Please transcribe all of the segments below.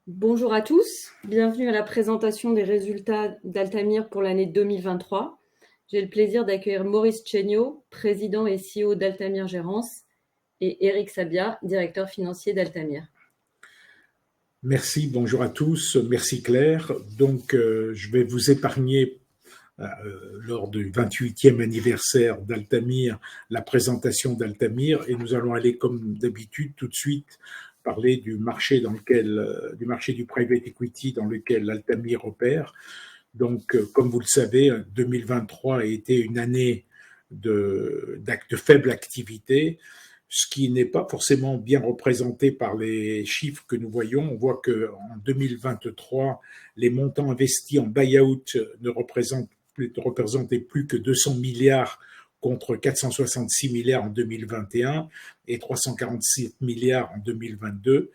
Bonjour à tous, bienvenue à la présentation des résultats d'Altamir pour l'année 2023. J'ai le plaisir d'accueillir Maurice Chéniaud, président et CEO d'Altamir Gérance, et Eric Sabia, directeur financier d'Altamir. Merci, bonjour à tous, merci Claire. Donc, je vais vous épargner lors du 28e anniversaire d'Altamir, la présentation d'Altamir, et nous allons aller comme d'habitude tout de suite parler du marché du marché du private equity dans lequel Altamir opère. Donc, comme vous le savez, 2023 a été une année de faible activité, ce qui n'est pas forcément bien représenté par les chiffres que nous voyons. On voit qu'en 2023, les montants investis en buy-out ne représentaient plus que 200 milliards contre 466 milliards en 2021 et 347 milliards en 2022.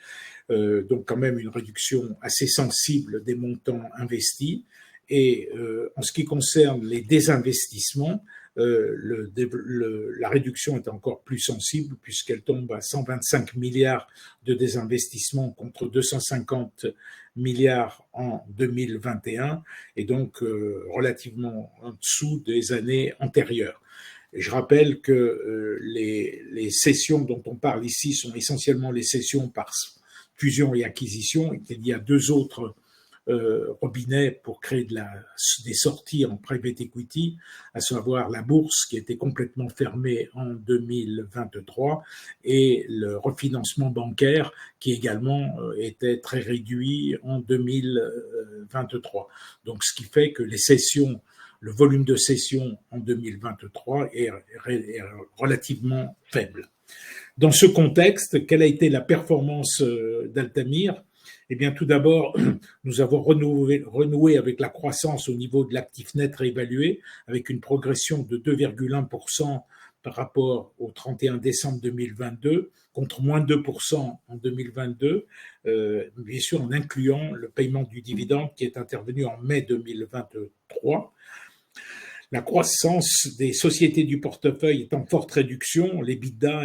Donc quand même une réduction assez sensible des montants investis. Et en ce qui concerne les désinvestissements, la réduction est encore plus sensible puisqu'elle tombe à 125 milliards de désinvestissement contre 250 milliards en 2021 et donc relativement en dessous des années antérieures. Et je rappelle que les cessions dont on parle ici sont essentiellement les cessions par fusion et acquisition et qu'il y a deux autres robinet pour créer des sorties en private equity, à savoir la bourse qui était complètement fermée en 2023 et le refinancement bancaire qui également était très réduit en 2023. Donc ce qui fait que le volume de cessions en 2023 est relativement faible. Dans ce contexte, quelle a été la performance d'Altamir ? Eh bien, tout d'abord, nous avons renoué avec la croissance au niveau de l'actif net réévalué, avec une progression de 2,1% par rapport au 31 décembre 2022, contre moins 2% en 2022, bien sûr en incluant le paiement du dividende qui est intervenu en mai 2023. La croissance des sociétés du portefeuille est en forte réduction. L'EBITDA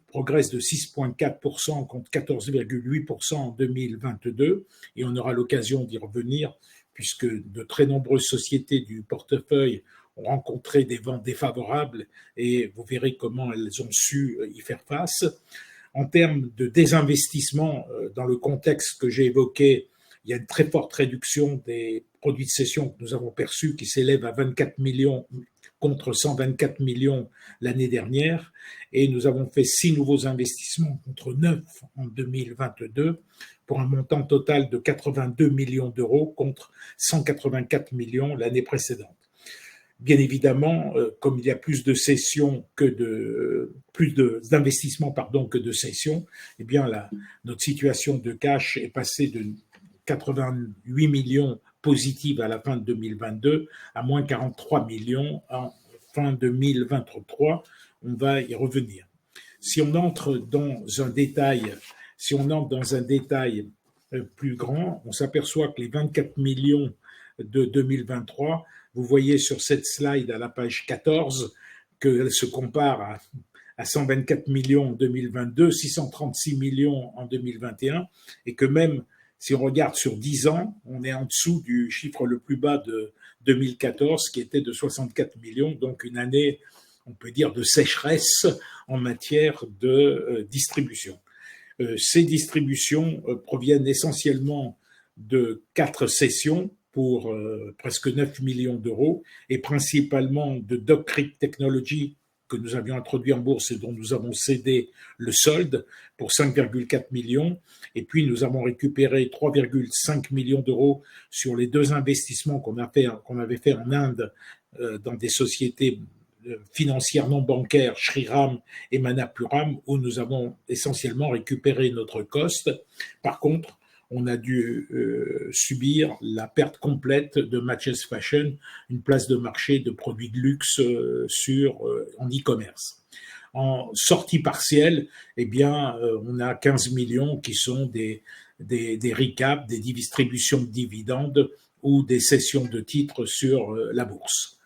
progresse de 6,4% contre 14,8% en 2022 et on aura l'occasion d'y revenir puisque de très nombreuses sociétés du portefeuille ont rencontré des ventes défavorables et vous verrez comment elles ont su y faire face. En termes de désinvestissement, dans le contexte que j'ai évoqué, il y a une très forte réduction des produits de cession que nous avons perçus qui s'élèvent à 24 millions contre 124 millions l'année dernière. Et nous avons fait 6 nouveaux investissements contre 9 en 2022 pour un montant total de 82 millions d'euros contre 184 millions l'année précédente. Bien évidemment, comme il y a plus de cessions d'investissements que de cessions, eh bien notre situation de cash est passée de 88 millions positives à la fin de 2022 à moins 43 millions en fin 2023. On va y revenir. Si on entre dans un détail plus grand, on s'aperçoit que les 24 millions de 2023, vous voyez sur cette slide à la page 14 qu'elle se compare à 124 millions en 2022, 636 millions en 2021, et que même si on regarde sur 10 ans, on est en dessous du chiffre le plus bas de 2014, qui était de 64 millions, donc une année, on peut dire, de sécheresse en matière de distribution. Ces distributions proviennent essentiellement de 4 cessions pour presque 9 millions d'euros et principalement de Dog Creek Technology que nous avions introduit en bourse et dont nous avons cédé le solde pour 5,4 millions. Et puis, nous avons récupéré 3,5 millions d'euros sur les 2 investissements qu'on avait fait en Inde dans des sociétés financières non bancaires, Shriram et Manapuram, où nous avons essentiellement récupéré notre cost. Par contre, on a dû subir la perte complète de Matches Fashion, une place de marché de produits de luxe en e-commerce. En sortie partielle, eh bien, on a 15 millions qui sont des recaps, des distributions de dividendes ou des cessions de titres sur la bourse.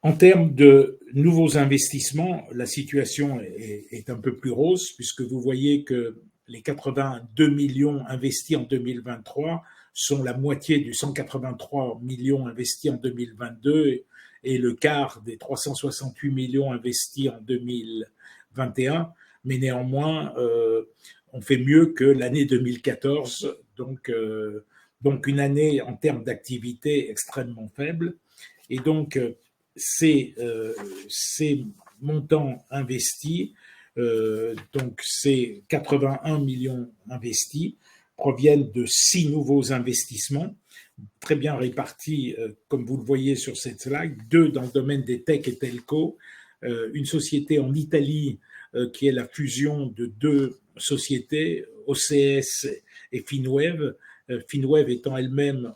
En termes de nouveaux investissements, la situation est un peu plus rose puisque vous voyez que les 82 millions investis en 2023 sont la moitié du 183 millions investis en 2022 et le quart des 368 millions investis en 2021. Mais néanmoins, on fait mieux que l'année 2014, donc une année en termes d'activité extrêmement faible. Et donc, ces montants investis, donc ces 81 millions investis, proviennent de 6 nouveaux investissements, très bien répartis, comme vous le voyez sur cette slide, 2 dans le domaine des tech et telco, une société en Italie qui est la fusion de 2 sociétés, OCS et Finwave, Finwave étant elle-même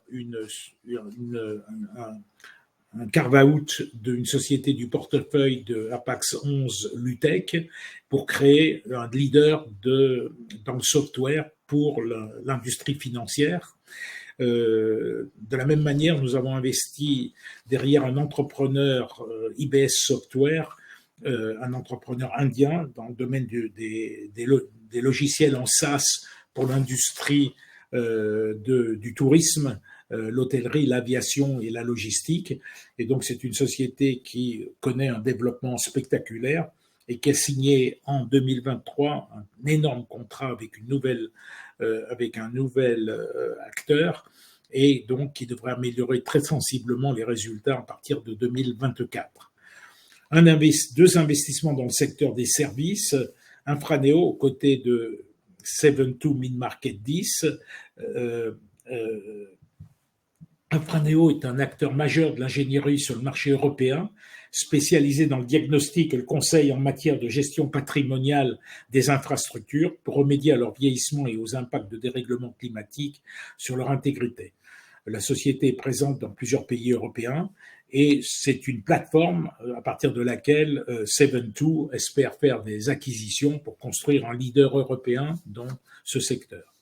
un carve-out d'une société du portefeuille de Apax 11 Lutech pour créer un leader dans le software pour l'industrie financière. De la même manière, nous avons investi derrière un entrepreneur IBS Software, un entrepreneur indien dans le domaine des logiciels en SaaS pour l'industrie du tourisme, l'hôtellerie, l'aviation et la logistique. Et donc, c'est une société qui connaît un développement spectaculaire et qui a signé en 2023 un énorme contrat avec un nouvel acteur et donc qui devrait améliorer très sensiblement les résultats à partir de 2024. Deux investissements dans le secteur des services, Infraneo aux côtés de 72 Mid-Market 10. Infraneo est un acteur majeur de l'ingénierie sur le marché européen, spécialisé dans le diagnostic et le conseil en matière de gestion patrimoniale des infrastructures pour remédier à leur vieillissement et aux impacts de dérèglement climatique sur leur intégrité. La société est présente dans plusieurs pays européens et c'est une plateforme à partir de laquelle 72 espère faire des acquisitions pour construire un leader européen dans ce secteur.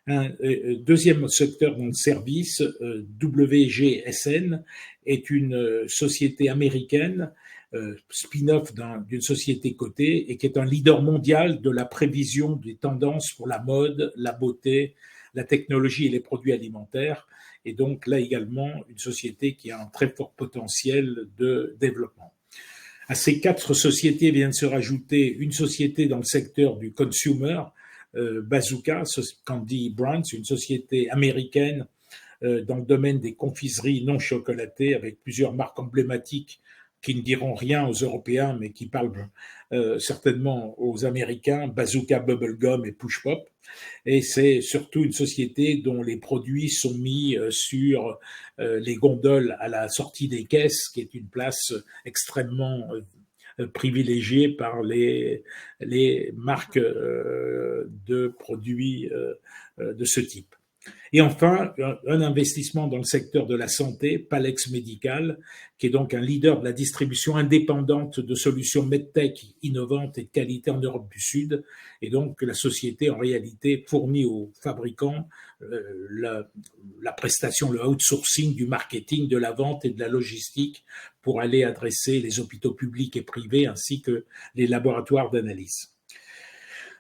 Un deuxième secteur dans le service, WGSN, est une société américaine, spin-off d'une société cotée, et qui est un leader mondial de la prévision des tendances pour la mode, la beauté, la technologie et les produits alimentaires. Et donc là également, une société qui a un très fort potentiel de développement. À ces 4 sociétés vient de se rajouter une société dans le secteur du consumer, Bazooka Candy Brands, une société américaine dans le domaine des confiseries non chocolatées avec plusieurs marques emblématiques qui ne diront rien aux Européens mais qui parlent certainement aux Américains, Bazooka Bubblegum et Push Pop. Et c'est surtout une société dont les produits sont mis sur les gondoles à la sortie des caisses, qui est une place extrêmement privilégiés par les marques de produits de ce type. Et enfin, un investissement dans le secteur de la santé, Palex Medical, qui est donc un leader de la distribution indépendante de solutions medtech innovantes et de qualité en Europe du Sud. Et donc, la société, en réalité, fournit aux fabricants la prestation, le outsourcing du marketing, de la vente et de la logistique pour aller adresser les hôpitaux publics et privés ainsi que les laboratoires d'analyse.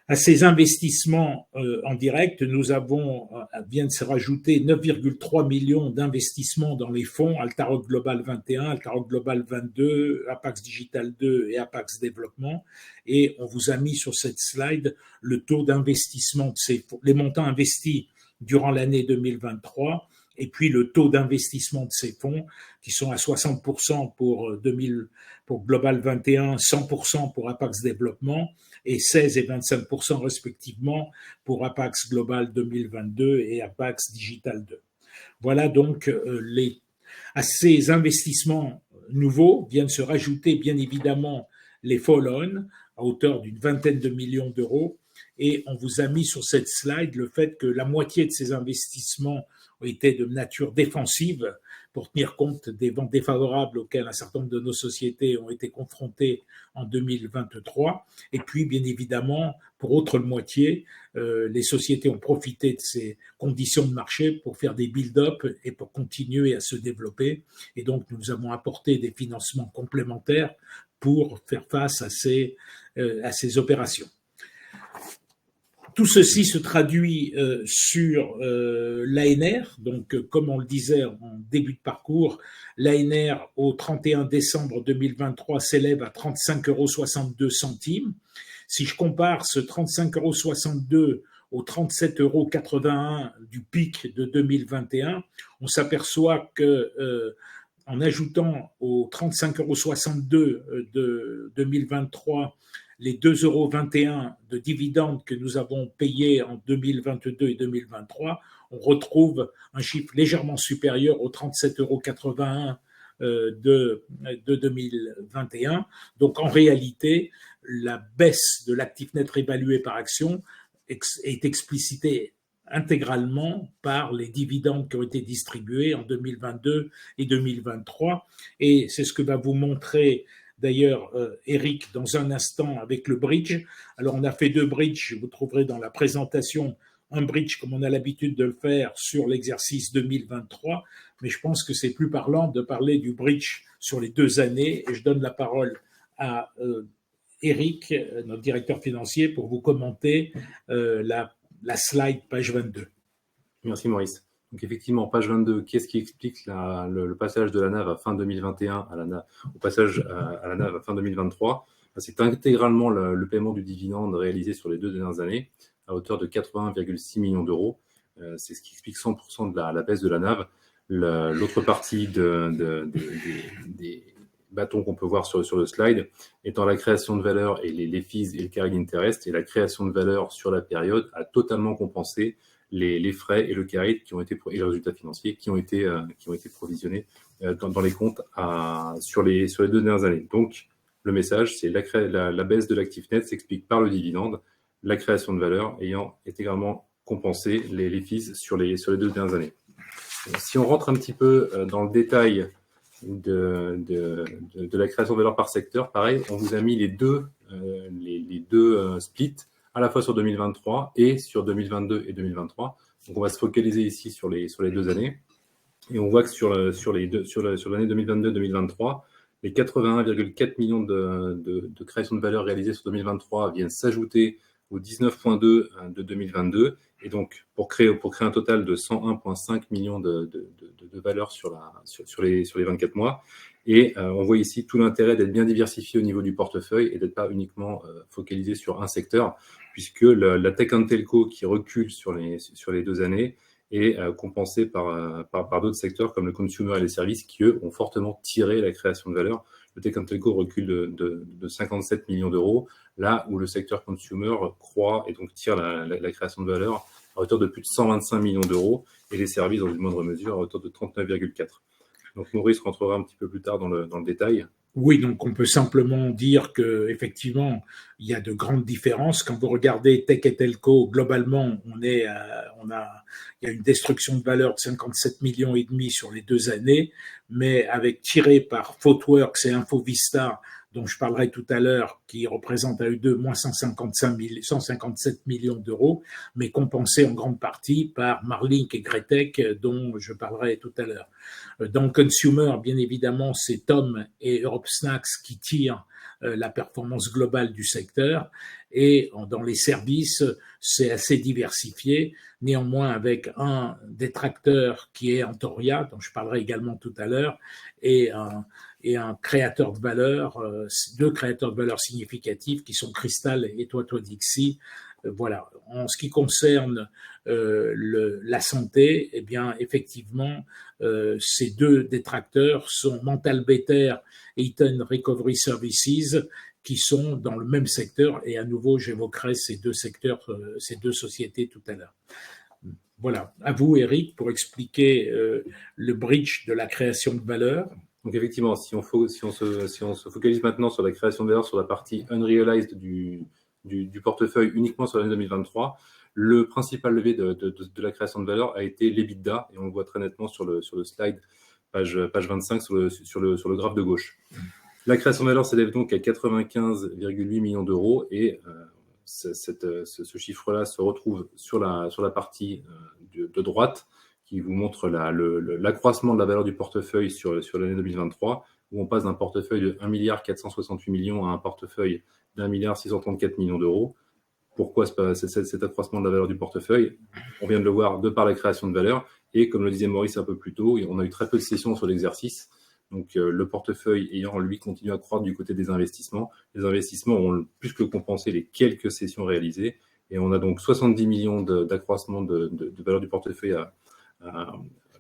À ces investissements en direct, vient de se rajouter 9,3 millions d'investissements dans les fonds Altaroc Global 21, Altaroc Global 22, Apax Digital 2 et Apax Développement. Et on vous a mis sur cette slide le taux d'investissement de ces fonds, les montants investis durant l'année 2023 et puis le taux d'investissement de ces fonds qui sont à 60% pour Global 21, 100% pour Apax Développement et 16 et 25% respectivement pour Apax Global 2022 et Apax Digital 2. Voilà donc à ces investissements nouveaux viennent se rajouter bien évidemment les follow-on à hauteur d'une vingtaine de millions d'euros et on vous a mis sur cette slide le fait que la moitié de ces investissements étaient de nature défensive pour tenir compte des ventes défavorables auxquelles un certain nombre de nos sociétés ont été confrontées en 2023. Et puis, bien évidemment, pour autre moitié, les sociétés ont profité de ces conditions de marché pour faire des build-up et pour continuer à se développer. Et donc, nous avons apporté des financements complémentaires pour faire face à ces opérations. tout ceci se traduit sur l'ANR. Donc, comme on le disait en début de parcours, l'ANR au 31 décembre 2023 s'élève à 35,62 €. Si je compare ce 35,62 € aux 37,81 € du pic de 2021, on s'aperçoit que en ajoutant aux 35,62 € de 2023 les 2,21 € de dividendes que nous avons payés en 2022 et 2023, on retrouve un chiffre légèrement supérieur aux 37,81 € de 2021. Donc en réalité, la baisse de l'actif net réévalué par action est explicitée intégralement par les dividendes qui ont été distribués en 2022 et 2023. Et c'est ce que va vous montrer d'ailleurs Eric dans un instant avec le bridge. Alors on a fait 2 bridges, vous trouverez dans la présentation un bridge comme on a l'habitude de le faire sur l'exercice 2023, mais je pense que c'est plus parlant de parler du bridge sur les 2 années, et je donne la parole à Eric, notre directeur financier, pour vous commenter la slide page 22. Merci Maurice. Donc effectivement, page 22, qu'est-ce qui explique le passage de la NAV à fin 2021 au passage à la NAV à fin 2023? C'est intégralement le paiement du dividende réalisé sur les 2 dernières années à hauteur de 81,6 millions d'euros. C'est ce qui explique 100% de la baisse de la NAV. L'autre partie des bâtons qu'on peut voir sur le slide étant la création de valeur et les fees et le carry interest, et la création de valeur sur la période a totalement compensé les frais et le carry et les résultats financiers qui ont été provisionnés dans les comptes sur les 2 dernières années. Donc, le message, c'est la baisse de l'actif net s'explique par le dividende, la création de valeur ayant intégralement compensé les fees sur les 2 dernières années. Si on rentre un petit peu dans le détail de la création de valeur par secteur, pareil, on vous a mis les deux splits à la fois sur 2023 et sur 2022 et 2023. Donc, on va se focaliser ici sur les 2 années. Et on voit que sur l'année 2022-2023, les 81,4 millions de création de valeur réalisées sur 2023 viennent s'ajouter aux 19,2 de 2022. Et donc, pour créer un total de 101,5 millions de valeur sur les 24 mois. Et on voit ici tout l'intérêt d'être bien diversifié au niveau du portefeuille et d'être pas uniquement focalisé sur un secteur, puisque la tech and telco qui recule sur les 2 années est compensée par d'autres secteurs comme le consumer et les services qui, eux, ont fortement tiré la création de valeur. Le tech and telco recule de 57 millions d'euros, là où le secteur consumer croît et donc tire la création de valeur à hauteur de plus de 125 millions d'euros, et les services dans une moindre mesure à hauteur de 39,4. Donc Maurice rentrera un petit peu plus tard dans le détail. Oui, donc on peut simplement dire que effectivement il y a de grandes différences. Quand vous regardez Tech et Telco, globalement, il y a une destruction de valeur de 57 millions et demi sur les 2 années, mais avec tiré par Thoughtworks et Infovista, dont je parlerai tout à l'heure, qui représente à eux deux moins 157 millions d'euros, mais compensé en grande partie par Marlink et Gretek, dont je parlerai tout à l'heure. Dans le consumer, bien évidemment, c'est Tom et Europe Snacks qui tirent la performance globale du secteur, et dans les services, c'est assez diversifié, néanmoins avec un détracteur qui est Antoria, dont je parlerai également tout à l'heure, et un créateur de valeur, 2 créateurs de valeur significatifs qui sont Crystal et Toi Dixie. Voilà. En ce qui concerne la santé, eh bien effectivement, ces 2 détracteurs sont Mental Better et Eaton Recovery Services, qui sont dans le même secteur, et à nouveau j'évoquerai ces 2 secteurs, ces 2 sociétés tout à l'heure. Voilà, à vous Eric pour expliquer le bridge de la création de valeur. Donc effectivement, si on se focalise maintenant sur la création de valeur sur la partie unrealized du portefeuille uniquement sur l'année 2023, le principal levier de la création de valeur a été l'EBITDA, et on le voit très nettement sur le slide page 25 sur le graphe de gauche. La création de valeur s'élève donc à 95,8 millions d'euros, et ce chiffre-là se retrouve sur la partie de droite, qui vous montre l'accroissement de la valeur du portefeuille sur l'année 2023, où on passe d'un portefeuille de 1,468 milliard à un portefeuille d'1,634 milliard d'euros. Pourquoi cet accroissement de la valeur du portefeuille? On vient de le voir de par la création de valeur et, comme le disait Maurice un peu plus tôt, on a eu très peu de cessions sur l'exercice. Donc, le portefeuille ayant, lui, continué à croître du côté des investissements, les investissements ont plus que compensé les quelques cessions réalisées. Et on a donc 70 millions d'accroissement de valeur du portefeuille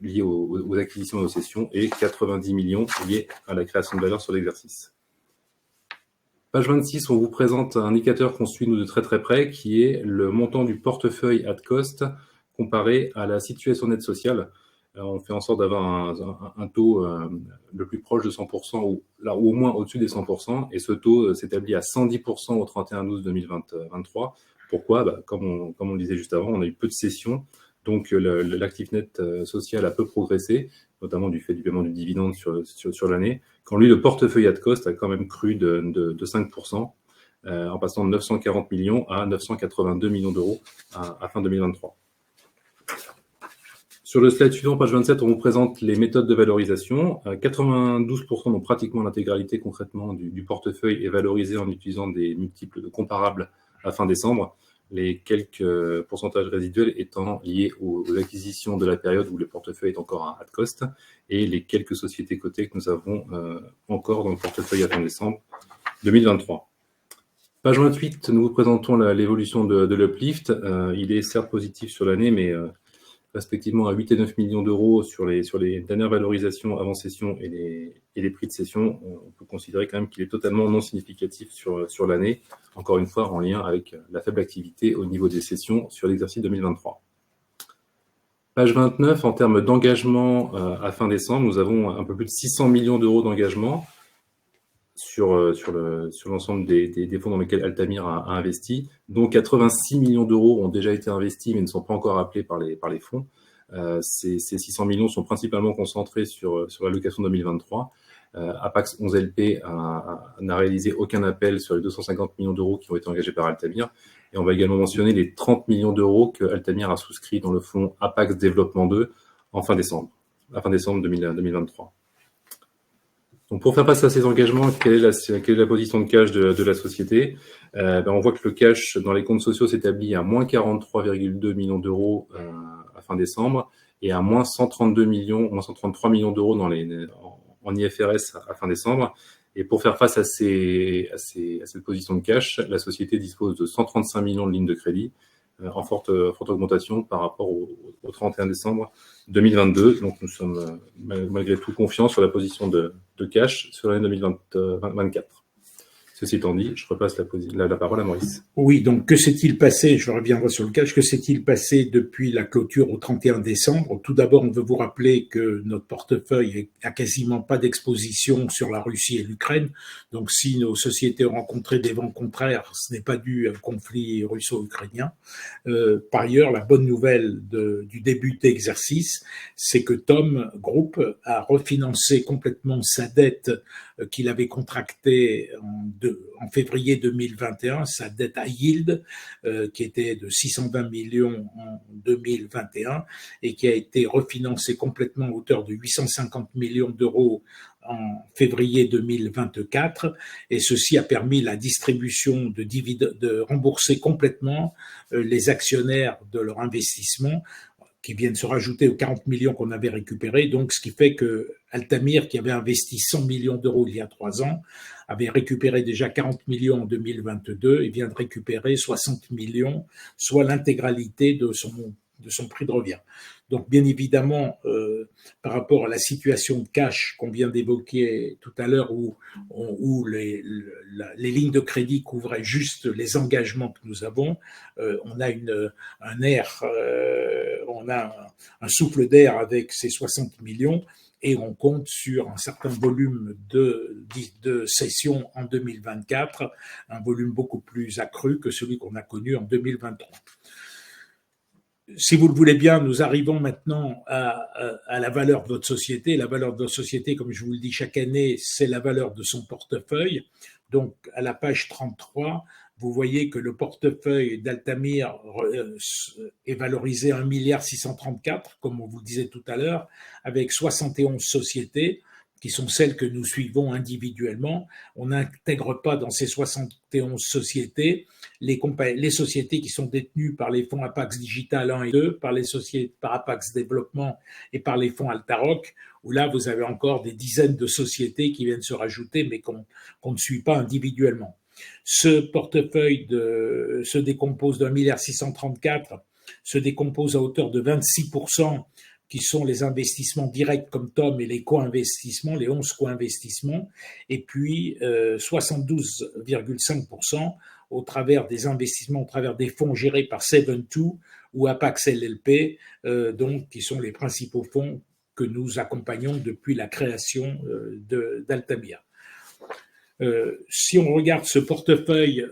liés aux acquisitions et aux cessions et 90 millions liés à la création de valeur sur l'exercice. Page 26, on vous présente un indicateur qu'on suit nous de très très près qui est le montant du portefeuille at cost comparé à la situation nette sociale. On fait en sorte d'avoir un taux le plus proche de 100% ou au moins au-dessus des 100%. Et ce taux s'établit à 110% au 31/12/2023. Pourquoi? Comme on le disait juste avant, on a eu peu de cessions. Donc, l'actif net social a peu progressé, notamment du fait du paiement du dividende sur l'année. Quand lui, le portefeuille at cost a quand même cru de 5%, en passant de 940 millions à 982 millions d'euros à fin 2023. Sur le slide suivant, page 27, on vous présente les méthodes de valorisation. 92%, donc pratiquement l'intégralité concrètement du portefeuille est valorisé en utilisant des multiples comparables à fin décembre. Les quelques pourcentages résiduels étant liés aux acquisitions de la période où le portefeuille est encore à cost et les quelques sociétés cotées que nous avons encore dans le portefeuille à fin décembre 2023. Page 28, nous vous présentons l'évolution de l'uplift. Il est certes positif sur l'année, mais respectivement à 8 et 9 millions d'euros sur les dernières valorisations avant cession et les prix de cession, on peut considérer quand même qu'il est totalement non significatif sur l'année, encore une fois en lien avec la faible activité au niveau des cessions sur l'exercice 2023. Page 29, en termes d'engagement à fin décembre, nous avons un peu plus de 600 millions d'euros d'engagement sur l'ensemble des fonds dans lesquels Altamir a investi, dont 86 millions d'euros ont déjà été investis mais ne sont pas encore appelés par les fonds. Ces 600 millions sont principalement concentrés sur l'allocation 2023. Apax 11 LP n'a réalisé aucun appel sur les 250 millions d'euros qui ont été engagés par Altamir. Et on va également mentionner les 30 millions d'euros que Altamir a souscrits dans le fonds Apax Développement 2 à fin décembre 2023. Donc, pour faire face à ces engagements, quelle est la position de cash de la société? On voit que le cash dans les comptes sociaux s'établit à moins 43,2 millions d'euros à fin décembre et à moins 133 millions d'euros en IFRS à fin décembre. Et pour faire face à cette position de cash, la société dispose de 135 millions de lignes de crédit en forte augmentation par rapport au 31 décembre 2022. Donc, nous sommes malgré tout confiants sur la position de cash sur l'année 2024. Ceci étant dit, je repasse la parole à Maurice. Oui, donc que s'est-il passé, je reviendrai sur le cash, que s'est-il passé depuis la clôture au 31 décembre? Tout d'abord, on veut vous rappeler que notre portefeuille a quasiment pas d'exposition sur la Russie et l'Ukraine. Donc, si nos sociétés ont rencontré des vents contraires, ce n'est pas dû au conflit russo-ukrainien. Par ailleurs, la bonne nouvelle du début d'exercice, c'est que Tom Group a refinancé complètement sa dette qu'il avait contractée en février 2021, sa dette à yield, qui était de 620 millions en 2021 et qui a été refinancée complètement à hauteur de 850 millions d'euros en février 2024, et ceci a permis la distribution de dividendes, de rembourser complètement les actionnaires de leur investissement, qui viennent se rajouter aux 40 millions qu'on avait récupérés. Donc, ce qui fait que Altamir, qui avait investi 100 millions d'euros il y a 3 ans, avait récupéré déjà 40 millions en 2022 et vient de récupérer 60 millions, soit l'intégralité de son prix de revient. Donc, bien évidemment, par rapport à la situation de cash qu'on vient d'évoquer tout à l'heure, où les lignes de crédit couvraient juste les engagements que nous avons, on a un souffle d'air avec ces 60 millions et on compte sur un certain volume de cessions en 2024, un volume beaucoup plus accru que celui qu'on a connu en 2023. Si vous le voulez bien, nous arrivons maintenant à la valeur de votre société. La valeur de votre société, comme je vous le dis chaque année, c'est la valeur de son portefeuille. Donc, à la page 33, vous voyez que le portefeuille d'Altamir est valorisé à 1,634 milliard, comme on vous le disait tout à l'heure, avec 71 sociétés qui sont celles que nous suivons individuellement. On n'intègre pas dans ces 71 sociétés les sociétés qui sont détenues par les fonds Apax Digital 1 et 2, par les sociétés par Apax Développement et par les fonds Altaroc, où là, vous avez encore des dizaines de sociétés qui viennent se rajouter, mais qu'on ne suit pas individuellement. Ce portefeuille se décompose d'1,634 milliard, se décompose à hauteur de 26%, qui sont les investissements directs comme Tom et les co-investissements, les 11 co-investissements, et puis 72,5% au travers des investissements, au travers des fonds gérés par Seven2 ou Apax LLP, donc qui sont les principaux fonds que nous accompagnons depuis la création d'Altamir. Si on regarde ce portefeuille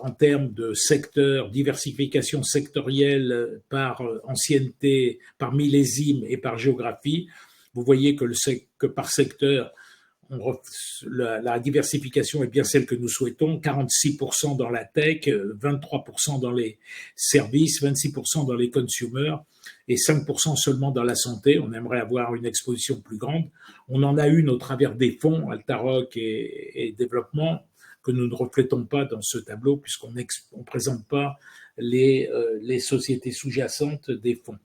en termes de secteur, diversification sectorielle par ancienneté, par millésime et par géographie, vous voyez que par secteur, la diversification est bien celle que nous souhaitons, 46% dans la tech, 23% dans les services, 26% dans les consumers et 5% seulement dans la santé. On aimerait avoir une exposition plus grande. On en a une au travers des fonds, Altaroc et développement, que nous ne reflétons pas dans ce tableau puisqu'on ne présente pas les sociétés sous-jacentes des fonds.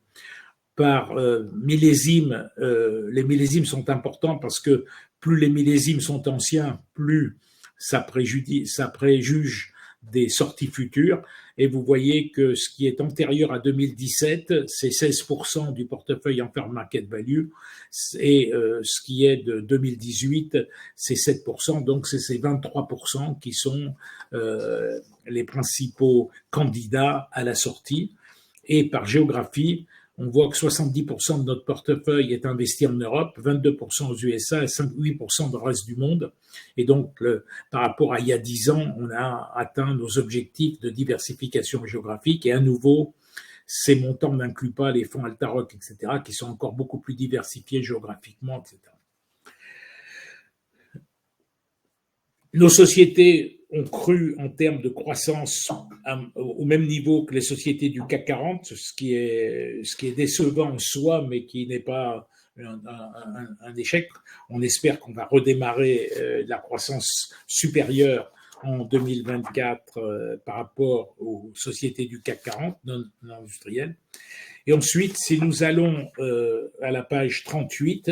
Par millésime, les millésimes sont importants parce que plus les millésimes sont anciens, plus ça préjuge des sorties futures. Et vous voyez que ce qui est antérieur à 2017, c'est 16% du portefeuille en fair market value, et ce qui est de 2018, c'est 7%. Donc c'est ces 23% qui sont les principaux candidats à la sortie. Et par géographie, on voit que 70% de notre portefeuille est investi en Europe, 22% aux USA et 8% dans le reste du monde. Et donc, par rapport à il y a 10 ans, on a atteint nos objectifs de diversification géographique. Et à nouveau, ces montants n'incluent pas les fonds Altaroc, etc., qui sont encore beaucoup plus diversifiés géographiquement, etc. Nos sociétés ont cru en termes de croissance au même niveau que les sociétés du CAC 40, ce qui est décevant en soi, mais qui n'est pas un échec. On espère qu'on va redémarrer la croissance supérieure en 2024 par rapport aux sociétés du CAC 40 non industrielles. Et ensuite, si nous allons à la page 38,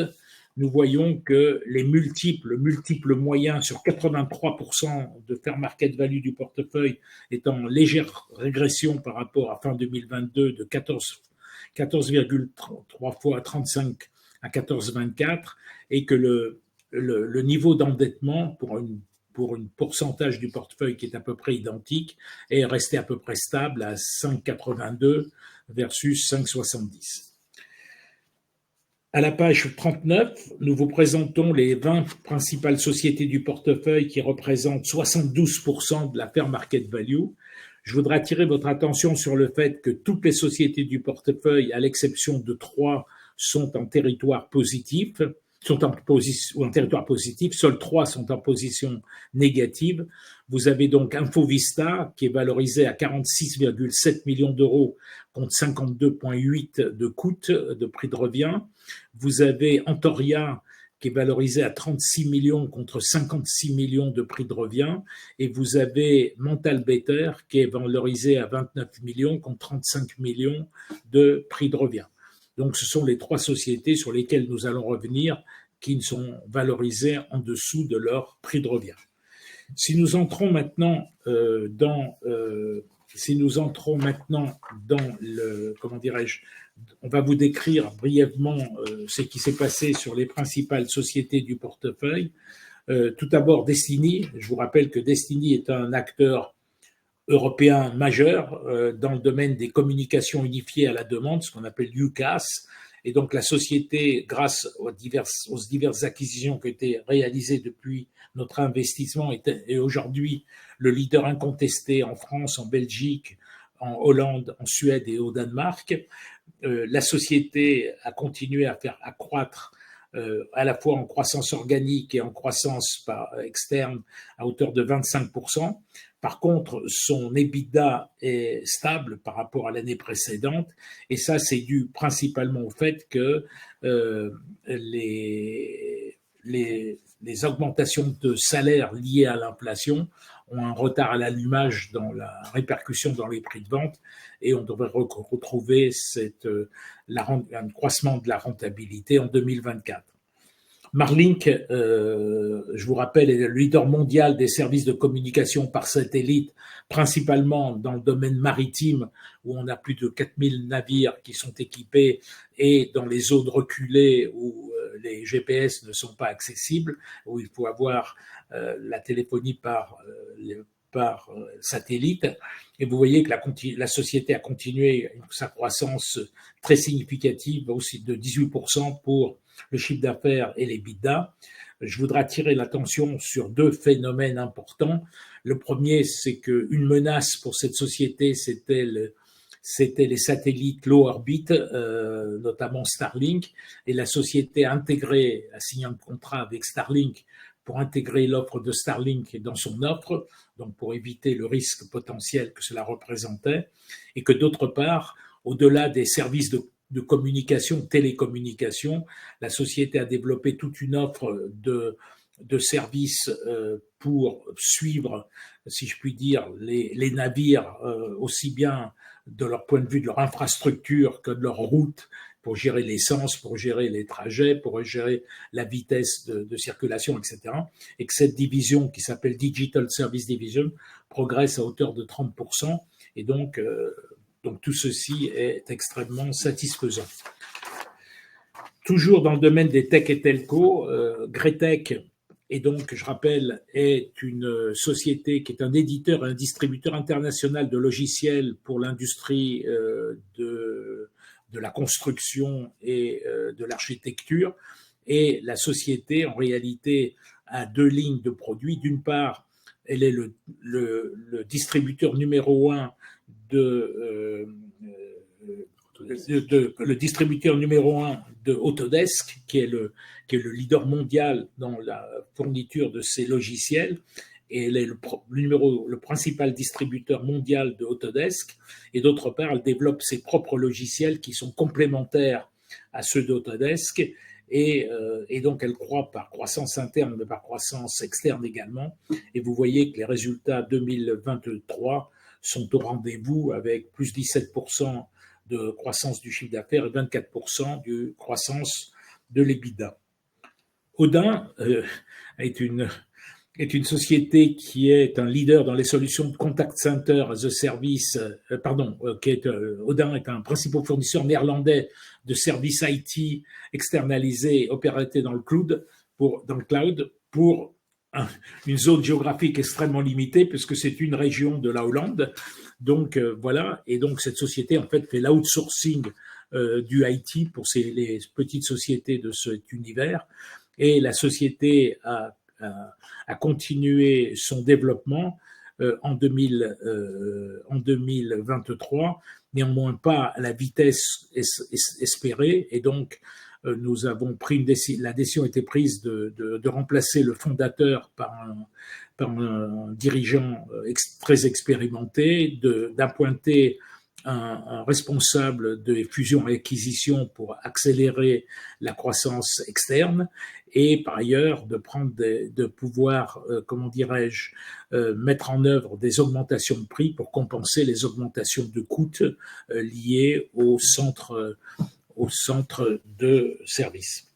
nous voyons que les multiples moyens sur 83% de fair market value du portefeuille est en légère régression par rapport à fin 2022 de 14,3 fois 35 à 14,24 et que le niveau d'endettement pour une pourcentage du portefeuille qui est à peu près identique est resté à peu près stable à 5,82 versus 5,70. À la page 39, nous vous présentons les 20 principales sociétés du portefeuille qui représentent 72% de la fair market value. Je voudrais attirer votre attention sur le fait que toutes les sociétés du portefeuille, à l'exception de 3, sont en territoire positif, seuls 3 sont en position négative. Vous avez donc Infovista qui est valorisé à 46,7 millions d'euros contre 52,8 de coût de prix de revient. Vous avez Antoria qui est valorisé à 36 millions contre 56 millions de prix de revient. Et vous avez Mental Better qui est valorisé à 29 millions contre 35 millions de prix de revient. Donc, ce sont les 3 sociétés sur lesquelles nous allons revenir qui ne sont valorisées en dessous de leur prix de revient. Si nous entrons maintenant dans le, on va vous décrire brièvement ce qui s'est passé sur les principales sociétés du portefeuille. Tout d'abord, Destiny. Je vous rappelle que Destiny est un acteur européen majeur dans le domaine des communications unifiées à la demande, ce qu'on appelle UCaaS. Et donc la société, grâce aux diverses acquisitions qui ont été réalisées depuis notre investissement, est aujourd'hui le leader incontesté en France, en Belgique, en Hollande, en Suède et au Danemark. La société a continué à faire accroître à la fois en croissance organique et en croissance externe à hauteur de 25%. Par contre, son EBITDA est stable par rapport à l'année précédente et ça, c'est dû principalement au fait que les les augmentations de salaire liées à l'inflation ont un retard à l'allumage dans la répercussion dans les prix de vente et on devrait retrouver un croissement de la rentabilité en 2024. Marlink, je vous rappelle, est le leader mondial des services de communication par satellite, principalement dans le domaine maritime, où on a plus de 4000 navires qui sont équipés, et dans les zones reculées où les GPS ne sont pas accessibles, où il faut avoir la téléphonie par satellite. Et vous voyez que la société a continué sa croissance très significative, aussi de 18% pour le chiffre d'affaires et l'EBITDA. Je voudrais attirer l'attention sur deux phénomènes importants. Le premier, c'est qu'une menace pour cette société, c'était les satellites low orbit, notamment Starlink, et la société a signé un contrat avec Starlink pour intégrer l'offre de Starlink dans son offre, donc pour éviter le risque potentiel que cela représentait, et que d'autre part, au-delà des services de communication, télécommunication, la société a développé toute une offre de services pour suivre, si je puis dire, les navires, aussi bien de leur point de vue de leur infrastructure que de leur route, pour gérer l'essence, pour gérer les trajets, pour gérer la vitesse de circulation, etc. Et que cette division qui s'appelle Digital Service Division progresse à hauteur de 30%. Et donc tout ceci est extrêmement satisfaisant. Toujours dans le domaine des tech et telco, Gretech, et donc je rappelle, est une société qui est un éditeur et un distributeur international de logiciels pour l'industrie de la construction et de l'architecture. Et la société, en réalité, a deux lignes de produits. D'une part, elle est le distributeur numéro un le distributeur numéro un de Autodesk, qui est le leader mondial dans la fourniture de ces logiciels, et elle est le principal distributeur mondial de Autodesk, et d'autre part, elle développe ses propres logiciels qui sont complémentaires à ceux d'Autodesk, et donc elle croît par croissance interne, mais par croissance externe également, et vous voyez que les résultats 2023 sont au rendez-vous avec plus 17% de croissance du chiffre d'affaires et 24% de croissance de l'EBITDA. Odin est une société qui est un leader dans les solutions de contact center as a service, Odin est un principal fournisseur néerlandais de services IT externalisés et opératés dans le cloud pour une zone géographique extrêmement limitée puisque c'est une région de la Hollande. Donc voilà, et donc cette société en fait fait l'outsourcing du IT pour les petites sociétés de cet univers, et la société a continué son développement en 2023, néanmoins pas à la vitesse espérée, et donc nous avons pris la décision a été prise de remplacer le fondateur par un dirigeant très expérimenté, d'appointer un responsable de fusion et acquisition pour accélérer la croissance externe, et par ailleurs de pouvoir, mettre en œuvre des augmentations de prix pour compenser les augmentations de coûts liées au centre de service.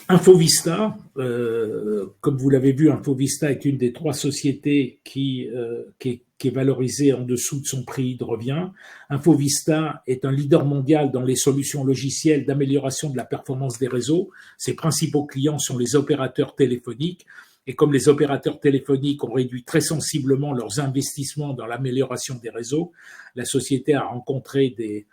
Infovista, comme vous l'avez vu, Infovista est une des trois sociétés qui est valorisée en dessous de son prix de revient. Infovista est un leader mondial dans les solutions logicielles d'amélioration de la performance des réseaux. Ses principaux clients sont les opérateurs téléphoniques. Et comme les opérateurs téléphoniques ont réduit très sensiblement leurs investissements dans l'amélioration des réseaux, la société a rencontré des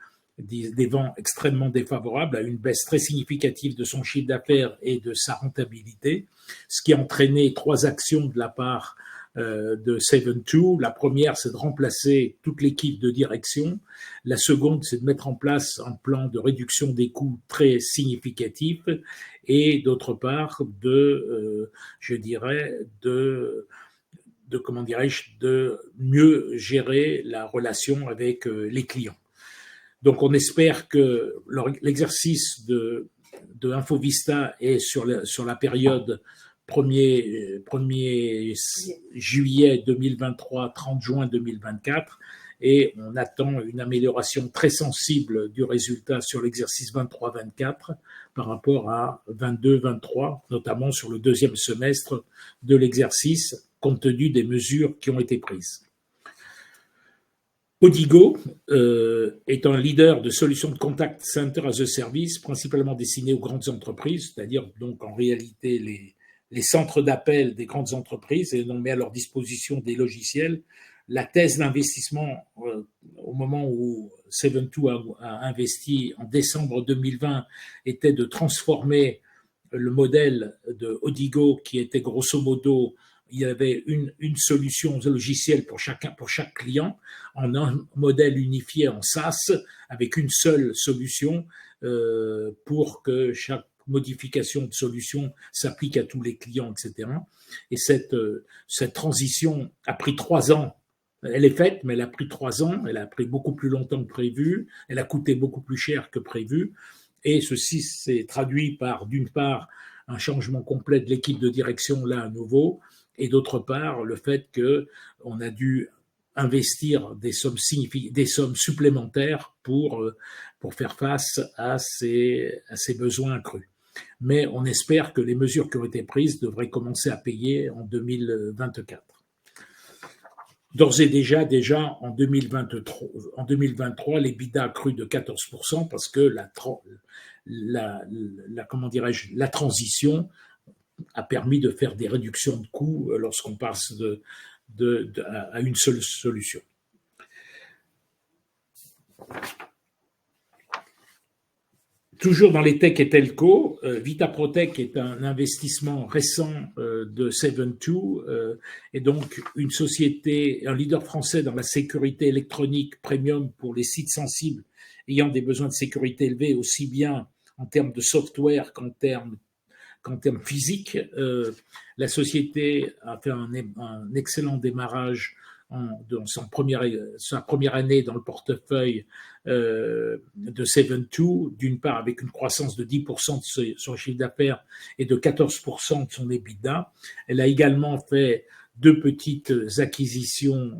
vents extrêmement défavorables, à une baisse très significative de son chiffre d'affaires et de sa rentabilité, ce qui a entraîné trois actions de la part de Seven2. La première, c'est de remplacer toute l'équipe de direction. La seconde, c'est de mettre en place un plan de réduction des coûts très significatif, et d'autre part, de mieux gérer la relation avec les clients. Donc, on espère que l'exercice de de Infovista est sur la période 1er juillet 2023, 30 juin 2024, et on attend une amélioration très sensible du résultat sur l'exercice 23-24 par rapport à 22-23, notamment sur le deuxième semestre de l'exercice, compte tenu des mesures qui ont été prises. Odigo est un leader de solutions de contact center as a service, principalement destiné aux grandes entreprises, c'est-à-dire donc en réalité les centres d'appel des grandes entreprises, et on met à leur disposition des logiciels. La thèse d'investissement au moment où Seven2 a investi en décembre 2020 était de transformer le modèle de Odigo, qui était grosso modo, il y avait une solution logicielle pour chaque client, en un modèle unifié en SaaS avec une seule solution pour que chaque modification de solution s'applique à tous les clients, etc. Et cette transition a pris 3 ans. Elle est faite, mais elle a pris 3 ans, elle a pris beaucoup plus longtemps que prévu, elle a coûté beaucoup plus cher que prévu, et ceci s'est traduit par, d'une part, un changement complet de l'équipe de direction, là à nouveau, et d'autre part, le fait qu'on a dû investir des sommes supplémentaires pour faire face à ces besoins accrus. Mais on espère que les mesures qui ont été prises devraient commencer à payer en 2024. D'ores et déjà en 2023, l'EBITDA a cru de 14% parce que la transition a permis de faire des réductions de coûts lorsqu'on passe à une seule solution. Toujours dans les tech et telco, Vitaprotech est un investissement récent de Seven2 et donc une société, un leader français dans la sécurité électronique premium pour les sites sensibles ayant des besoins de sécurité élevés, aussi bien en termes de software qu'en termes physiques. La société a fait un excellent démarrage dans sa première année dans le portefeuille de Seven2, d'une part avec une croissance de 10% de son chiffre d'affaires et de 14% de son EBITDA. Elle a également fait deux petites acquisitions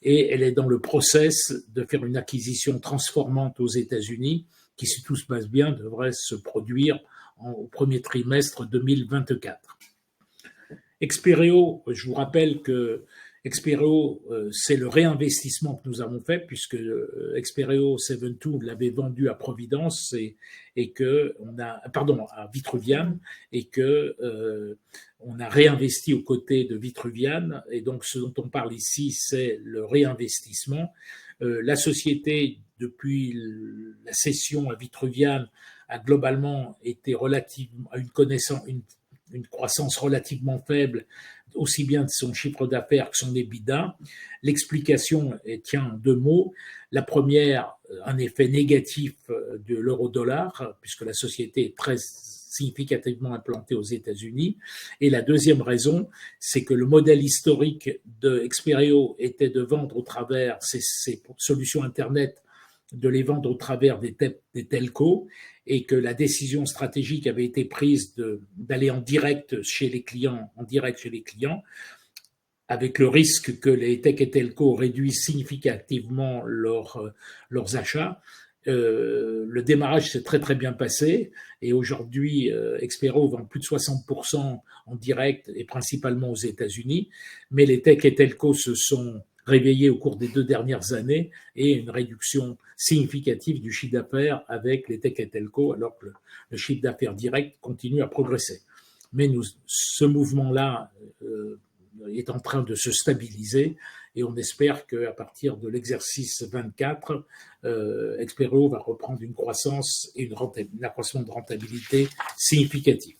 et elle est dans le process de faire une acquisition transformante aux États-Unis qui, si tout se passe bien, devrait se produire au premier trimestre 2024. Expereo, je vous rappelle que Expereo, c'est le réinvestissement que nous avons fait puisque Expereo Seven2 l'avait vendu à Providence à Vitruvian et que on a réinvesti aux côtés de Vitruvian, et donc ce dont on parle ici, c'est le réinvestissement. La société, depuis la cession à Vitruvian, a globalement été relativement à une croissance relativement faible, aussi bien de son chiffre d'affaires que son EBITDA. L'explication tient en 2 mots. La première, un effet négatif de l'euro-dollar, puisque la société est très significativement implantée aux États-Unis. Et la deuxième raison, c'est que le modèle historique de Expereo était de vendre au travers ces solutions Internet, de les vendre au travers des telcos, et que la décision stratégique avait été prise d'aller en direct chez les clients, avec le risque que les tech et telcos réduisent significativement leurs achats. Le démarrage s'est très très bien passé et aujourd'hui Expereo vend plus de 60% en direct et principalement aux États-Unis, mais les tech et telcos se sont réveillés au cours des 2 dernières années et une réduction significative du chiffre d'affaires avec les tech et telco, alors que le chiffre d'affaires direct continue à progresser. Mais ce mouvement-là est en train de se stabiliser et on espère qu'à partir de l'exercice 24, Expereo va reprendre une croissance et un accroissement de rentabilité significatif.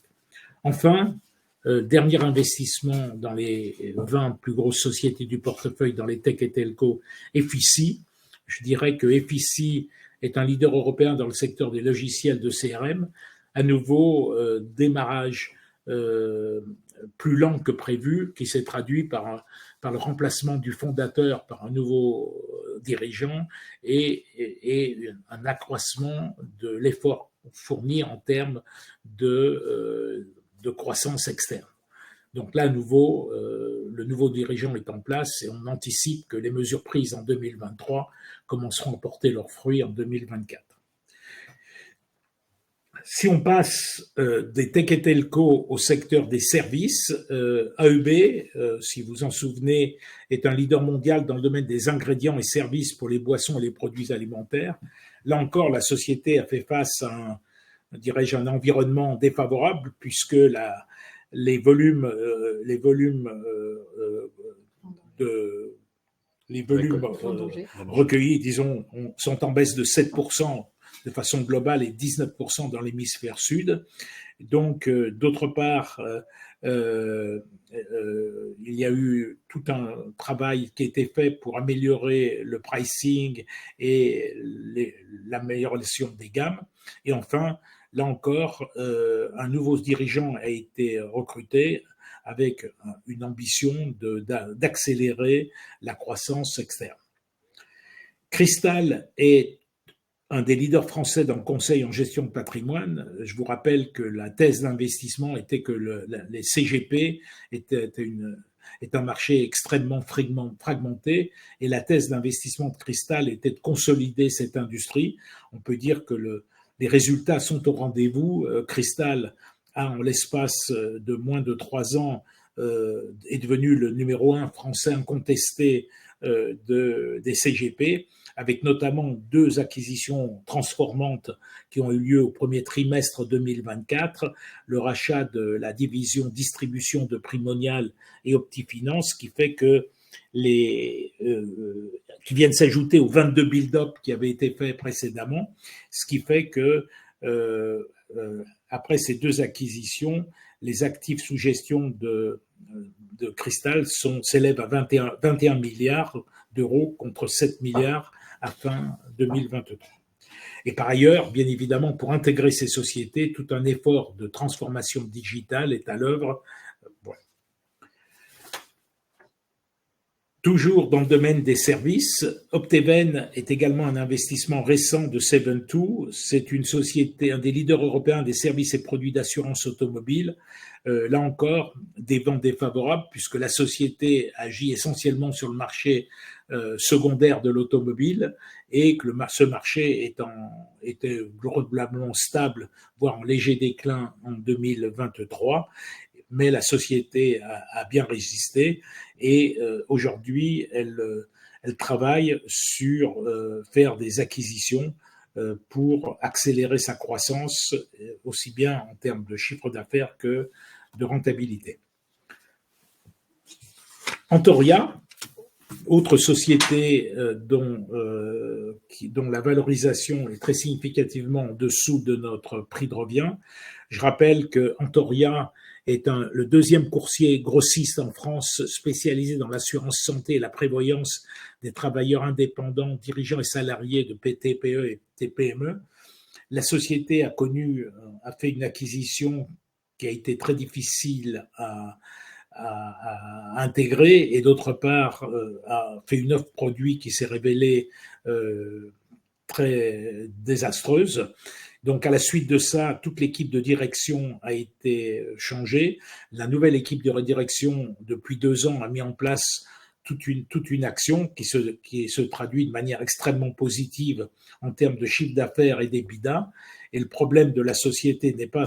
Enfin, dernier investissement dans les 20 plus grosses sociétés du portefeuille dans les tech et telco, FIC. Je dirais que FIC est un leader européen dans le secteur des logiciels de CRM. À nouveau, démarrage plus lent que prévu, qui s'est traduit par le remplacement du fondateur par un nouveau dirigeants et un accroissement de l'effort fourni en termes de croissance externe. Donc là, à nouveau, le nouveau dirigeant est en place et on anticipe que les mesures prises en 2023 commenceront à porter leurs fruits en 2024. Si on passe des tech et telco au secteur des services, AEB, si vous en souvenez, est un leader mondial dans le domaine des ingrédients et services pour les boissons et les produits alimentaires. Là encore, la société a fait face à un environnement défavorable puisque les volumes recueillis, disons, sont en baisse de 7% de façon globale et 19% dans l'hémisphère sud. Donc, d'autre part, il y a eu tout un travail qui a été fait pour améliorer le pricing et l'amélioration des gammes. Et enfin, là encore, un nouveau dirigeant a été recruté avec une ambition d'accélérer la croissance externe. Cristal est un des leaders français dans le conseil en gestion de patrimoine. Je vous rappelle que la thèse d'investissement était que les CGP est un marché extrêmement fragmenté et la thèse d'investissement de Cristal était de consolider cette industrie. On peut dire que les résultats sont au rendez-vous. Cristal a, en l'espace de moins de 3 ans, est devenu le numéro 1 français incontesté des CGP, avec notamment 2 acquisitions transformantes qui ont eu lieu au premier trimestre 2024, le rachat de la division distribution de Primonial et Optifinance, qui fait que qui viennent s'ajouter aux 22 build-up qui avaient été faits précédemment, ce qui fait que après ces 2 acquisitions, les actifs sous gestion de Cristal s'élèvent à 21 milliards d'euros contre 7 milliards à fin 2023. Et par ailleurs, bien évidemment, pour intégrer ces sociétés, tout un effort de transformation digitale est à l'œuvre. Voilà. Toujours dans le domaine des services, Opteven est également un investissement récent de Seven2. C'est une société, un des leaders européens des services et produits d'assurance automobile. Là encore, des ventes défavorables puisque la société agit essentiellement sur le marché secondaire de l'automobile et que ce marché était globalement stable, voire en léger déclin en 2023. Mais la société a bien résisté et aujourd'hui, elle travaille sur faire des acquisitions pour accélérer sa croissance, aussi bien en termes de chiffre d'affaires que de rentabilité. Antoria, autre société dont la valorisation est très significativement en dessous de notre prix de revient. Je rappelle que Antoria est le 2e courtier grossiste en France spécialisé dans l'assurance santé et la prévoyance des travailleurs indépendants, dirigeants et salariés de TPE et TPME. La société a fait une acquisition qui a été très difficile à intégrer et d'autre part a fait une offre produit qui s'est révélée très désastreuse. Donc, à la suite de ça, toute l'équipe de direction a été changée. La nouvelle équipe de direction, depuis 2 ans, a mis en place toute une action qui se traduit de manière extrêmement positive en termes de chiffre d'affaires et d'EBITDA. Et le problème de la société n'est pas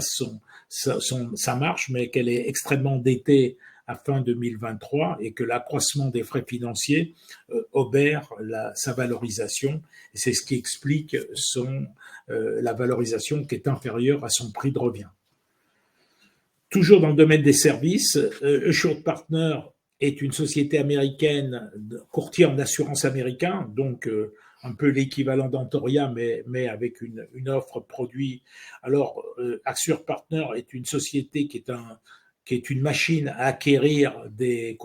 sa marge, mais qu'elle est extrêmement endettée à fin 2023 et que l'accroissement des frais financiers obère sa valorisation. Et c'est ce qui explique la valorisation qui est inférieure à son prix de revient. Toujours dans le domaine des services, Assured Partners est une société américaine, courtier en assurance américain, donc un peu l'équivalent d'Antoria, mais avec une offre produit. Alors, Assured Partners est une société qui est une machine à acquérir des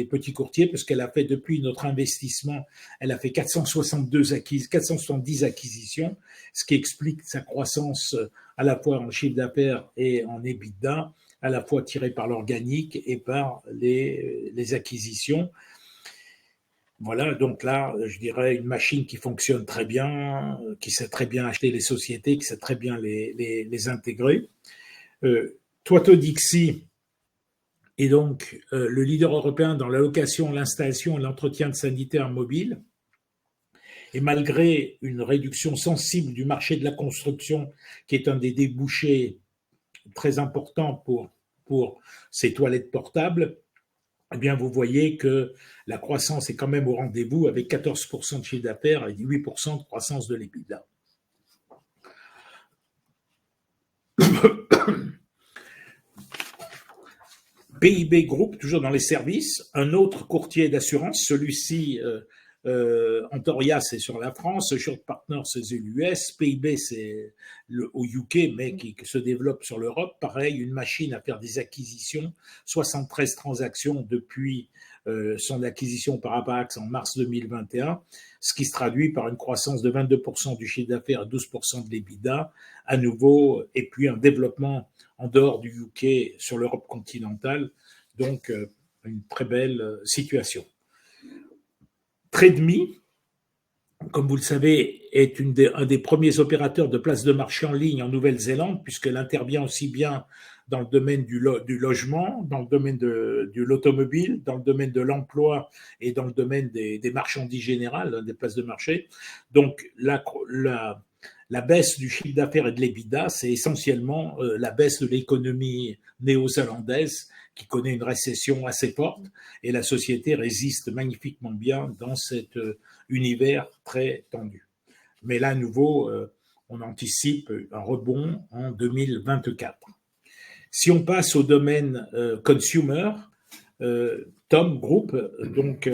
petits courtiers, parce qu'elle a fait, depuis notre investissement, elle a fait 470 acquisitions, ce qui explique sa croissance à la fois en chiffre d'affaires et en EBITDA, à la fois tirée par l'organique et par les acquisitions. Voilà, donc là, je dirais une machine qui fonctionne très bien, qui sait très bien acheter les sociétés, qui sait très bien les intégrer. Toito Dixi est donc le leader européen dans la location, l'installation et l'entretien de sanitaires mobiles. Et malgré une réduction sensible du marché de la construction, qui est un des débouchés très importants pour ces toilettes portables, eh bien, vous voyez que la croissance est quand même au rendez-vous avec 14% de chiffre d'affaires et 8% de croissance de l'EBITDA. PIB Group, toujours dans les services, un autre courtier d'assurance, celui-ci, Antoria, c'est sur la France, Assured Partners, c'est l'US, PIB, c'est au UK, mais qui se développe sur l'Europe. Pareil, une machine à faire des acquisitions, 73 transactions depuis son acquisition par Apax en mars 2021, ce qui se traduit par une croissance de 22% du chiffre d'affaires et 12% de l'EBITDA, à nouveau, et puis un développement en dehors du UK sur l'Europe continentale, donc une très belle situation. TradeMe, comme vous le savez, est un des premiers opérateurs de places de marché en ligne en Nouvelle-Zélande, puisqu'elle intervient aussi bien dans le domaine du logement, dans le domaine de l'automobile, dans le domaine de l'emploi et dans le domaine des marchandises générales, des places de marché. Donc, la baisse du chiffre d'affaires et de l'EBITDA, c'est essentiellement la baisse de l'économie néo-zélandaise qui connaît une récession assez forte, et la société résiste magnifiquement bien dans cet univers très tendu. Mais là, à nouveau, on anticipe un rebond en 2024. Si on passe au domaine consumer, Tom Group, donc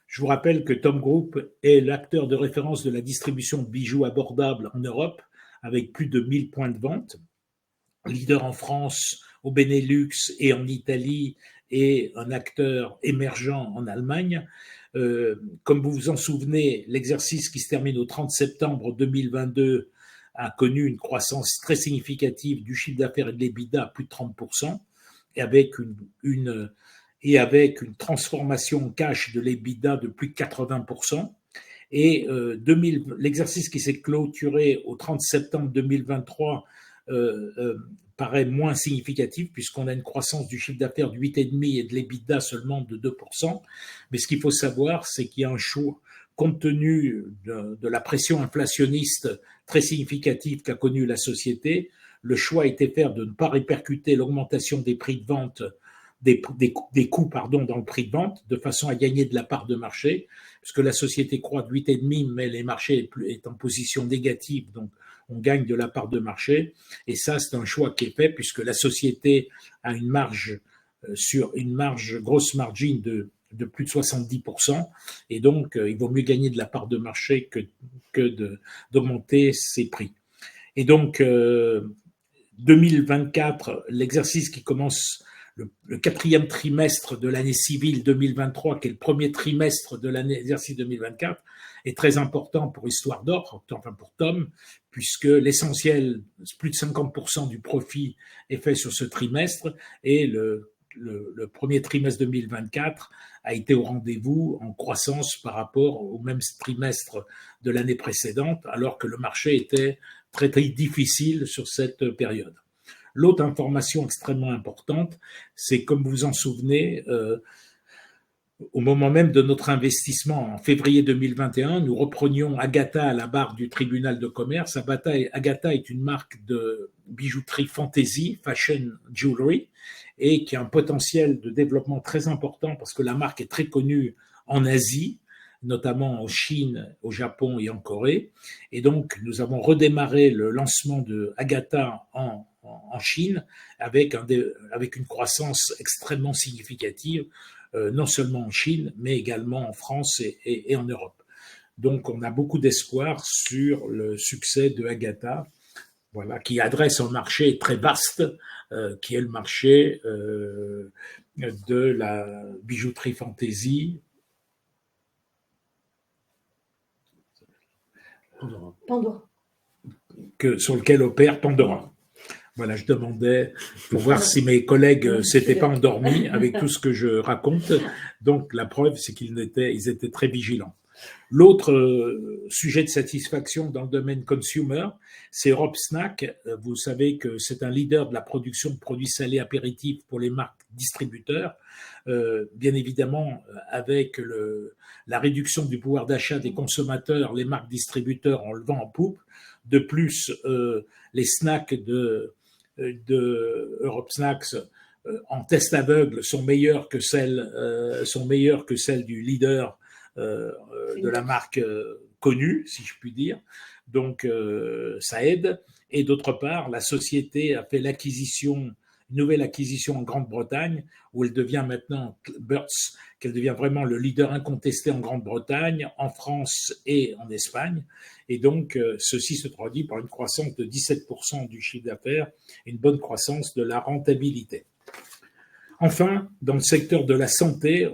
je vous rappelle que Tom Group est l'acteur de référence de la distribution de bijoux abordables en Europe, avec plus de 1000 points de vente, leader en France, au Benelux et en Italie, et un acteur émergent en Allemagne. Comme vous vous en souvenez, l'exercice qui se termine au 30 septembre 2022 a connu une croissance très significative du chiffre d'affaires et de l'EBITDA à plus de 30%, et avec une transformation en cash de l'EBITDA de plus de 80%. Et l'exercice qui s'est clôturé au 30 septembre 2023 paraît moins significatif, puisqu'on a une croissance du chiffre d'affaires de 8,5% et de l'EBITDA seulement de 2%. Mais ce qu'il faut savoir, c'est qu'il y a un choix, compte tenu de la pression inflationniste très significative qu'a connue la société, le choix a été fait de ne pas répercuter l'augmentation des prix de vente, des coûts dans le prix de vente, de façon à gagner de la part de marché, puisque la société croît de 8,5%, mais les marchés est en position négative, donc on gagne de la part de marché. Et ça, c'est un choix qui est fait, puisque la société a une marge grosse margin de plus de 70%, et donc il vaut mieux gagner de la part de marché que d'augmenter ses prix. Et donc 2024, l'exercice qui commence le quatrième trimestre de l'année civile 2023, qui est le premier trimestre de l'exercice 2024, est très important pour Histoire d'Or, enfin pour Tom, puisque l'essentiel, plus de 50% du profit est fait sur ce trimestre, et le premier trimestre 2024 a été au rendez-vous en croissance par rapport au même trimestre de l'année précédente, alors que le marché était très, très difficile sur cette période. L'autre information extrêmement importante, c'est, comme vous vous en souvenez, au moment même de notre investissement en février 2021, nous reprenions Agatha à la barre du tribunal de commerce. Agatha est une marque de bijouterie fantasy, fashion jewelry, et qui a un potentiel de développement très important parce que la marque est très connue en Asie, notamment en Chine, au Japon et en Corée. Et donc, nous avons redémarré le lancement de Agatha en Chine avec une croissance extrêmement significative, non seulement en Chine, mais également en France et en Europe. Donc, on a beaucoup d'espoir sur le succès de Agatha, voilà, qui adresse un marché très vaste, qui est le marché de la bijouterie fantasy. Pandora. Sur lequel opère Pandora. Voilà, je demandais pour voir si mes collègues s'étaient pas endormis avec tout ce que je raconte. Donc, la preuve, c'est ils étaient très vigilants. L'autre sujet de satisfaction dans le domaine consumer, c'est Europe Snack. Vous savez que c'est un leader de la production de produits salés apéritifs pour les marques distributeurs. Bien évidemment, avec la réduction du pouvoir d'achat des consommateurs, les marques distributeurs ont le vent en poupe. De plus, les snacks de Europe Snacks en test aveugle sont meilleurs que celles du leader de la marque connue, si je puis dire. Donc, ça aide. Et d'autre part, la société a fait une nouvelle acquisition en Grande-Bretagne, où elle devient maintenant Burt's, qu'elle devient vraiment le leader incontesté en Grande-Bretagne, en France et en Espagne. Et donc, ceci se traduit par une croissance de 17% du chiffre d'affaires et une bonne croissance de la rentabilité. Enfin, dans le secteur de la santé,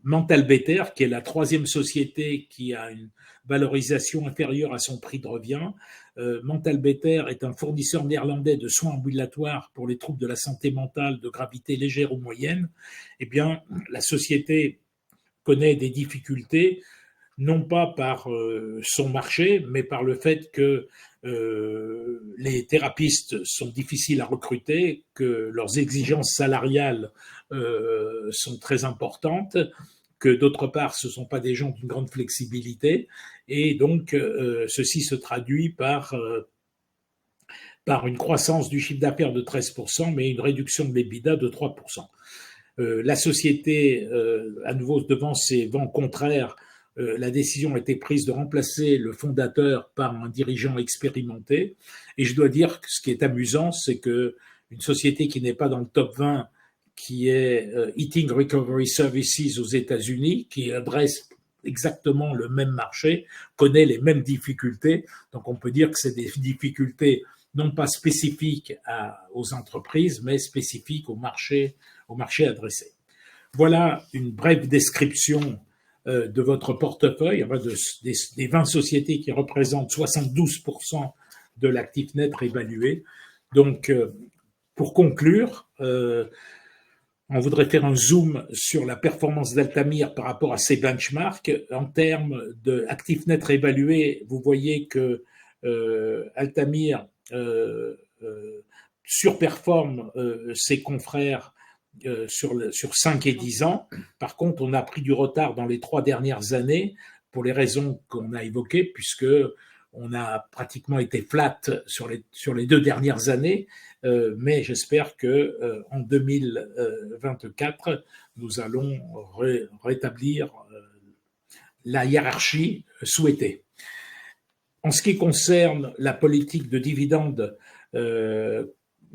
Mental Better, qui est la troisième société qui a une valorisation inférieure à son prix de revient. Mental Better est un fournisseur néerlandais de soins ambulatoires pour les troubles de la santé mentale de gravité légère ou moyenne. Eh bien, la société connaît des difficultés, non pas par son marché, mais par le fait que les thérapeutes sont difficiles à recruter, que leurs exigences salariales sont très importantes, que d'autre part, ce ne sont pas des gens d'une grande flexibilité, et donc ceci se traduit par une croissance du chiffre d'affaires de 13%, mais une réduction de l'EBITDA de 3%. La société, à nouveau devant ses vents contraires, la décision a été prise de remplacer le fondateur par un dirigeant expérimenté. Et je dois dire que ce qui est amusant, c'est que une société qui n'est pas dans le top 20, qui est Eating Recovery Services aux États-Unis, qui adresse exactement le même marché, connaît les mêmes difficultés. Donc on peut dire que c'est des difficultés non pas spécifiques aux entreprises, mais spécifiques au marché adressé. Voilà une brève description de votre portefeuille, des 20 sociétés qui représentent 72% de l'actif net évalué. Donc, pour conclure, on voudrait faire un zoom sur la performance d'Altamir par rapport à ses benchmarks. En termes d'actifs net réévalués, vous voyez que Altamir surperforme ses confrères sur 5 et 10 ans. Par contre, on a pris du retard dans les 3 dernières années pour les raisons qu'on a évoquées, puisque on a pratiquement été flat sur les 2 dernières années, mais j'espère que en 2024, nous allons rétablir la hiérarchie souhaitée. En ce qui concerne la politique de dividendes,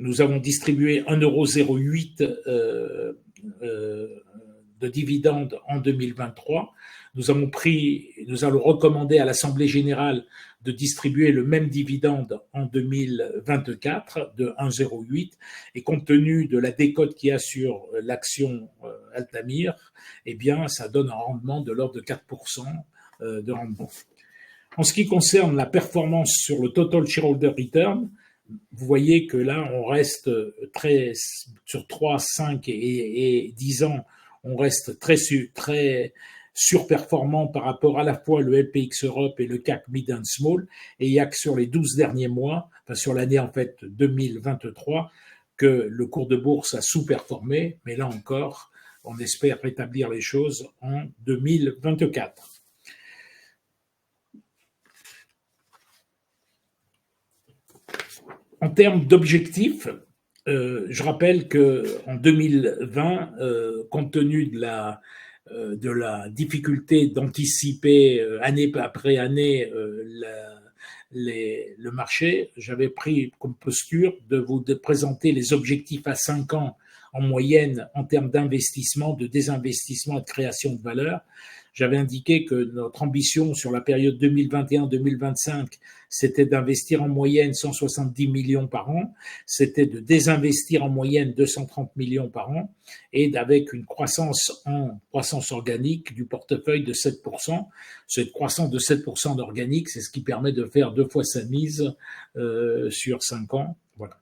nous avons distribué 1,08 € de dividendes en 2023. Nous allons recommander à l'Assemblée générale de distribuer le même dividende en 2024 de 1,08 €. Et compte tenu de la décote qu'il y a sur l'action Altamir, eh bien, ça donne un rendement de l'ordre de 4% de rendement. En ce qui concerne la performance sur le Total Shareholder Return, vous voyez que là, on reste sur 3, 5 et 10 ans, on reste très surperformant par rapport à la fois le LPX Europe et le CAC Mid and Small. Et il n'y a que sur les 12 derniers mois, enfin sur l'année en fait 2023, que le cours de bourse a sous-performé. Mais là encore, on espère rétablir les choses en 2024. En termes d'objectifs, je rappelle qu'en 2020, compte tenu de la difficulté d'anticiper année après année le marché, j'avais pris comme posture de vous présenter les objectifs à 5 ans en moyenne en termes d'investissement, de désinvestissement et de création de valeur. J'avais indiqué que notre ambition sur la période 2021-2025, c'était d'investir en moyenne 170 millions par an, c'était de désinvestir en moyenne 230 millions par an et avec une croissance organique du portefeuille de 7%. Cette croissance de 7% d'organique, c'est ce qui permet de faire 2 fois sa mise sur 5 ans. Voilà.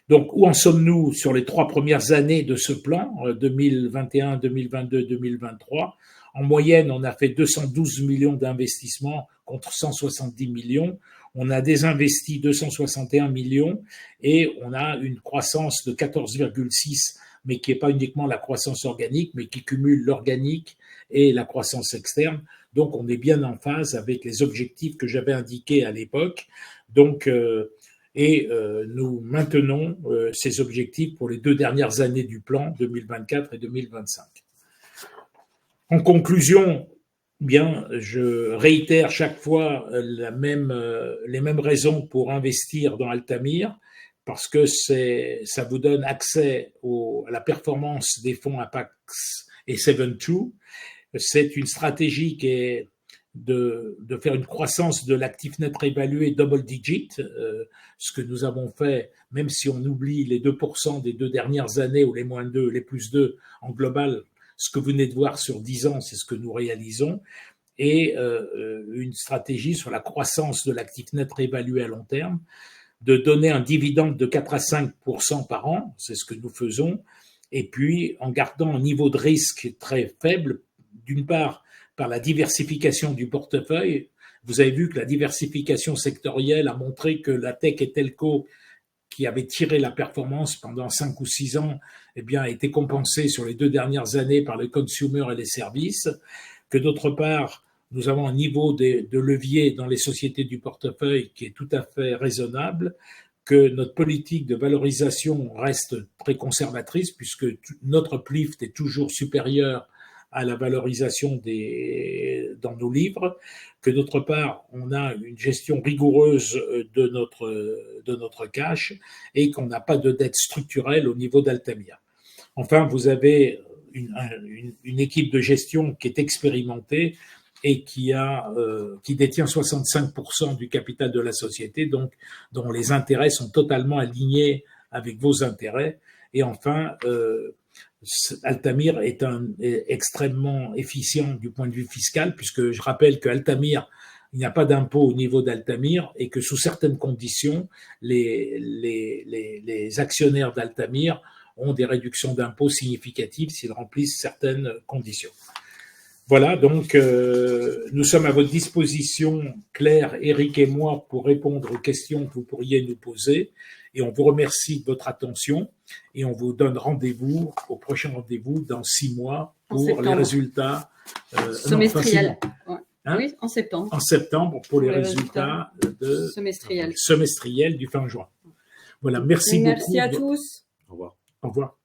Donc, où en sommes-nous sur les 3 premières années de ce plan, 2021, 2022, 2023? En moyenne, on a fait 212 millions d'investissements contre 170 millions. On a désinvesti 261 millions et on a une croissance de 14,6, mais qui n'est pas uniquement la croissance organique, mais qui cumule l'organique et la croissance externe. Donc, on est bien en phase avec les objectifs que j'avais indiqués à l'époque. Donc, nous maintenons ces objectifs pour les 2 dernières années du plan, 2024 et 2025. En conclusion, bien, je réitère chaque fois les mêmes raisons pour investir dans Altamira, parce que ça vous donne accès à la performance des fonds Apax et 7-2. C'est une stratégie qui est de faire une croissance de l'actif net réévalué double digit, ce que nous avons fait, même si on oublie les 2% des 2 dernières années ou les moins 2, les plus 2 en global. Ce que vous venez de voir sur 10 ans, c'est ce que nous réalisons, et une stratégie sur la croissance de l'actif net réévalué à long terme, de donner un dividende de 4 à 5% par an, c'est ce que nous faisons, et puis en gardant un niveau de risque très faible, d'une part par la diversification du portefeuille. Vous avez vu que la diversification sectorielle a montré que la tech et telco, qui avait tiré la performance pendant 5 ou 6 ans, eh bien, a été compensée sur les 2 dernières années par le consumer et les services, que d'autre part, nous avons un niveau de levier dans les sociétés du portefeuille qui est tout à fait raisonnable, que notre politique de valorisation reste très conservatrice puisque notre PLIFT est toujours supérieur à la valorisation dans nos livres, que d'autre part, on a une gestion rigoureuse de notre cash et qu'on n'a pas de dette structurelle au niveau d'Altamira. Enfin, vous avez une équipe de gestion qui est expérimentée et qui détient 65% du capital de la société, donc dont les intérêts sont totalement alignés avec vos intérêts. Et enfin, Altamira est extrêmement efficient du point de vue fiscal, puisque je rappelle qu'Altamira, il n'y a pas d'impôt au niveau d'Altamira et que sous certaines conditions, les actionnaires d'Altamira ont des réductions d'impôts significatives s'ils remplissent certaines conditions. Voilà, donc nous sommes à votre disposition, Claire, Eric et moi, pour répondre aux questions que vous pourriez nous poser. Et on vous remercie de votre attention et on vous donne rendez-vous au prochain rendez-vous dans 6 mois pour les résultats semestriels. Hein? Oui, en septembre. En septembre pour les résultats semestriels du fin juin. Voilà, merci beaucoup. Merci à tous. Au revoir. Au revoir.